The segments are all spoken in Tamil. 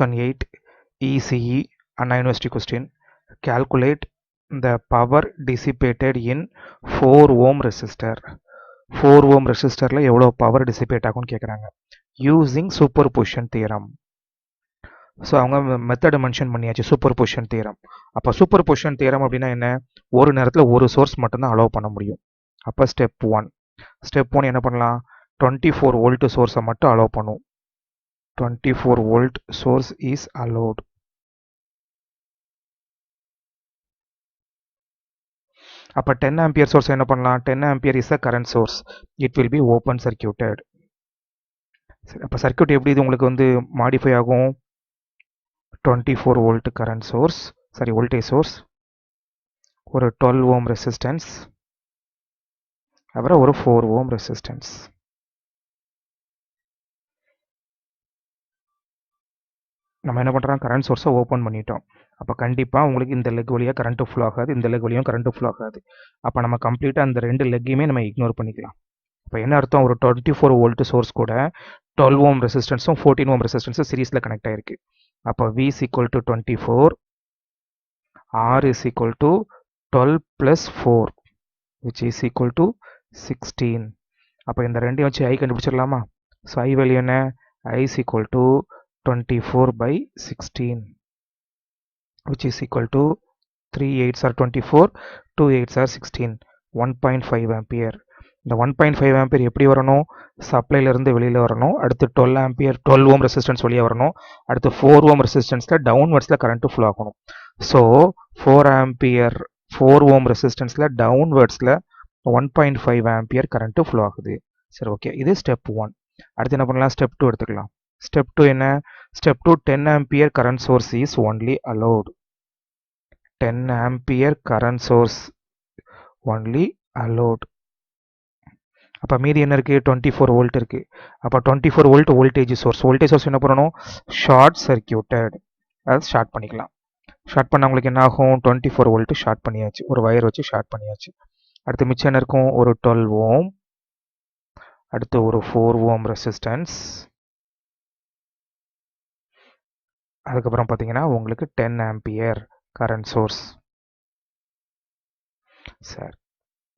2008 ECE Anna University question. Calculate the power dissipated in 4 ohm resistor. 4 ohm resistorல எவ்வளவு பவர் டிசிபேட் ஆகும்னு கேட்குறாங்க. Using super position theorem. So அவங்க மெத்தடை மென்ஷன் பண்ணியாச்சு, சூப்பர் பொசிஷன் தியரம். அப்போ சூப்பர் பொசிஷன் தியரம் அப்படின்னா என்ன? ஒரு நேரத்தில் ஒரு சோர்ஸ் மட்டும்தான் அலோவ் பண்ண முடியும். அப்போ ஸ்டெப் ஒன் என்ன பண்ணலாம்? 24 வோல்ட் சோர்ஸை மட்டும் அலோவ் பண்ணும். 24 volt source is allowed. அப்போ 10 ampere source என்ன பண்ணலாம்? 10 ampere is a current source. It will be open circuited. அப்போ சர்க்யூட் எப்படி இது உங்களுக்கு வந்து மாடிஃபை ஆகும்? 24 volt current source, voltage source, ஒரு 12 ohm resistance, அப்புறம் ஒரு 4 ohm resistance. நம்ம என்ன பண்ணுறோம்? கரண்ட் சோர்ஸை ஓப்பன் பண்ணிட்டோம். அப்போ கண்டிப்பாக உங்களுக்கு இந்த லெக் வழியாக கரண்ட்டு ஃப்ளோ ஆகாது, இந்த லெக் வழியும் கரண்ட்டு ஃப்ளோ ஆகாது. அப்போ நம்ம கம்ப்ளீட்டாக அந்த ரெண்டு லெக்கையுமே நம்ம இக்னோர் பண்ணிக்கலாம். இப்போ என்ன அர்த்தம்? ஒரு 24 வோல்ட் சோர்ஸ் கூட 12 ஓம் ரெசிஸ்டன்ஸும் 14 ஓம் ரெசிஸ்டன்ஸும் சீரீஸில் கனெக்ட் ஆகிருக்கு. அப்போ V is equal to 24, R is equal to 12 plus 4, which is equal to 16. அப்போ இந்த ரெண்டையும் வச்சு I கண்டுபிடிச்சிடலாமா? ஸோ I வேல்யூ என்ன? I is equal to 24 by 16, which is equal to 3 8s are 24, 2 8s are 16, 1.5 ampere. இந்த 1.5 ampere எப்படி வரணும்? சப்ளைலேருந்து வெளியில் வரணும். அடுத்து 12 ampere 12 ஓம் ரெசிஸ்டன்ஸ் வெளியே வரணும். அடுத்து 4 ஓம் ரெசிஸ்டன்ஸில் டவுன்வர்ட்ஸில் கரண்ட்டு ஃப்ளோ ஆகணும். ஸோ 4 ampere 4 ஓம் ரெசிஸ்டன்ஸில் டவுன்வர்ட்ஸில் 1.5 ampere கரண்ட்டு ஃப்ளோ ஆகுது. சரி, ஓகே, இது ஸ்டெப் 1. அடுத்து என்ன பண்ணலாம்? ஸ்டெப் 2 எடுத்துக்கலாம். ஸ்டெப் 2 என்ன? Step 2 10 ampere current source is only allowed. 10 ampere current source only allowed. அப்போ மீதி என்ன இருக்குது? 24 வோல்ட் இருக்குது. அப்போ 24 வோல்ட் வோல்டேஜ் சோர்ஸ் என்ன பண்ணணும்? Short circuited. அது ஷார்ட் பண்ணிக்கலாம். ஷார்ட் பண்ண உங்களுக்கு என்ன ஆகும்? 24 வோல்ட் ஷார்ட் பண்ணியாச்சு, ஒரு வயர் வச்சு ஷார்ட் பண்ணியாச்சு. அடுத்து மிச்சம் என்ன இருக்கும்? ஒரு 12 ஓம், அடுத்து ஒரு 4 ஓம் ரெசிஸ்டன்ஸ், அதுக்கப்புறம் பார்த்தீங்கன்னா உங்களுக்கு 10 ampere கரண்ட் சோர்ஸ். சார்,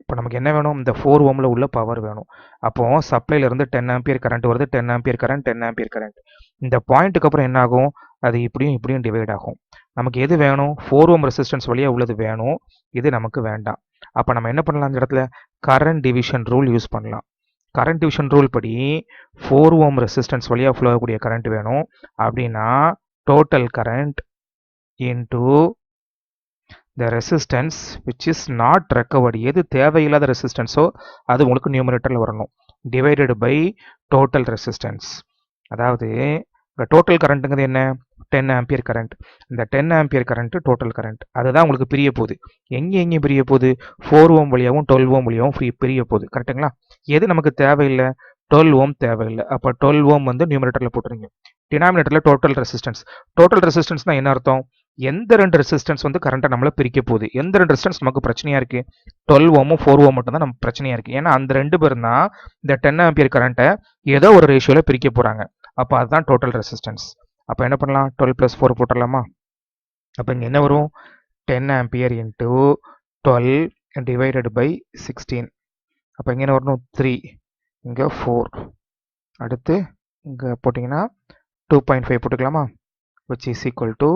இப்போ நமக்கு என்ன வேணும்? இந்த 4 ஓமில் உள்ள பவர் வேணும். அப்போது சப்ளைலேருந்து 10 ampere கரண்ட் வருது, 10 ampere கரண்ட், 10 ampere கரண்ட். இந்த பாயிண்ட்டுக்கு அப்புறம் என்ன ஆகும்? அது இப்படியும் டிவைட் ஆகும். நமக்கு எது வேணும்? 4 ஓம் ரெசிஸ்டன்ஸ் வழியாக உள்ளது வேணும், இது நமக்கு வேண்டாம். அப்போ நம்ம என்ன பண்ணலாம்? இந்த இடத்துல கரண்ட் டிவிஷன் ரூல் யூஸ் பண்ணலாம். கரண்ட் டிவிஷன் ரூல் படி 4 ஓம் ரெசிஸ்டன்ஸ் வழியாக ஃப்ளோ ஆகக்கூடிய கரண்ட் வேணும் அப்படின்னா total current into the resistance which is not recovered. எது தேவையில்லாத ரெசிஸ்டன்ஸோ அது உங்களுக்கு நியூமரேட்டரில் வரணும், divided by total resistance. அதாவது இந்த டோட்டல் கரண்ட்டுங்கிறது என்ன? 10 ampere கரண்ட். இந்த 10 ampere கரண்ட் டோட்டல் கரண்ட், அதுதான் உங்களுக்கு பிரிய போகுது. எங்கே பிரிய போகுது? 4 ஓம் வழியாகவும் 12 ஓம் வழியாகவும் பிரிய போகுது. கரெக்டுங்களா? எது நமக்கு தேவையில்லை? 12 ஓம் தேவையில்லை. அப்போ 12 ஓம் வந்து நியூமரேட்டரில் போட்டுருங்க. டினாமினேட்டரில் டோட்டல் ரெசிஸ்டன்ஸ்னால் என்ன அர்த்தம்? எந்த ரெண்டு ரெசிஸ்டன்ஸ் வந்து கரண்ட்டை நம்மளை பிரிக்க போகுது? எந்த ரெண்டு ரெசிஸ்டன்ஸ் நமக்கு பிரச்சனையாக இருக்குது? 12 ஓமும் 4 ஓம் மட்டும் தான் நமக்கு பிரச்சனையாக இருக்குது. ஏன்னா அந்த ரெண்டு பேரும் தான் இந்த 10 ampere கரண்ட்டை ஏதோ ஒரு ரேஷியோவில் பிரிக்க போகிறாங்க. அப்போ அதுதான் டோட்டல் ரெசிஸ்டன்ஸ். அப்போ என்ன பண்ணலாம்? 12 + 4 போட்டுடலாமா? அப்போ இங்கே என்ன வரும்? 10 ampere into 12 divided by 16. அப்போ இங்கே என்ன வரணும்? 3, இங்கே 4, அடுத்து இங்கே போட்டிங்கன்னா 2.5 போட்டுக்கலாமா? which is equal to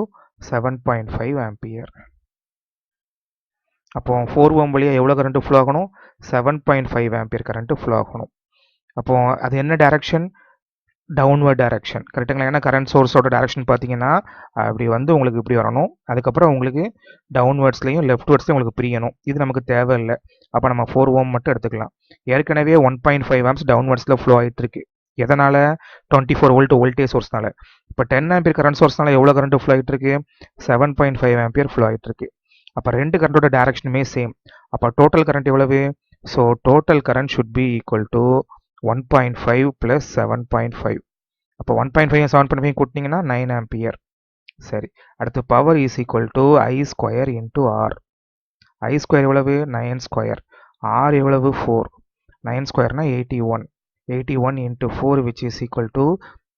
7.5 ampere. அப்போ 4 ஓம் வழியாக எவ்வளோ கரண்ட்டு ஃப்ளோ ஆகணும்? 7.5 ampere கரண்ட்டு ஃப்ளோ ஆகணும். அப்போ அது என்ன டைரக்ஷன்? Downward direction. கரெக்டுங்களா? ஏன்னா கரண்ட் சோர்ஸோட டைரக்ஷன் பார்த்தீங்கன்னா அப்படி வந்து உங்களுக்கு இப்படி வரணும், அதுக்கப்புறம் உங்களுக்கு டவுன்வர்ட்ஸ்லையும் லெஃப்ட்வர்ட்ஸ்லையும் உங்களுக்கு பிரியணும். இது நமக்கு தேவையில்லை. அப்போ நம்ம 4 ஓம் மட்டும் எடுத்துக்கலாம். ஏற்கனவே 1.5 amps டவுன்வர்ட்ஸில் ஃப்ளோ ஆகிட்டு இருக்கு. எதனால்? 24 வோல்ட் வோல்டேஜ் சோர்ஸ்னால. இப்போ 10 ampere கரண்ட் சோர்ஸ்னால எவ்வளோ கரண்ட் ஃப்ளோ ஆகிட்டு இருக்கு? 7.5 ampere ஃப்ளோ ஆகிட்டு இருக்கு. அப்போ ரெண்டு கரண்ட்டோட டைரக்ஷனுமே சேம். அப்போ டோட்டல் கரண்ட் எவ்வளவு? So total current should be equal to 1.5 + 7.5. அப்போ 1.5 7.5 கூட்டினீங்கன்னா 9 ampere. சரி, அடுத்து power is equal to I² into R. I² எவ்வளவு? 9². R எவ்வளவு? 4. 9² 81. 81 into 4 which is equal to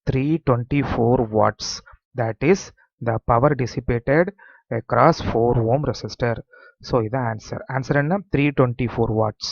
324 watts. that is the power dissipated across 4 ohm resistor. So இதான் ஆன்சர். ஆன்சர் என்ன? 324 watts.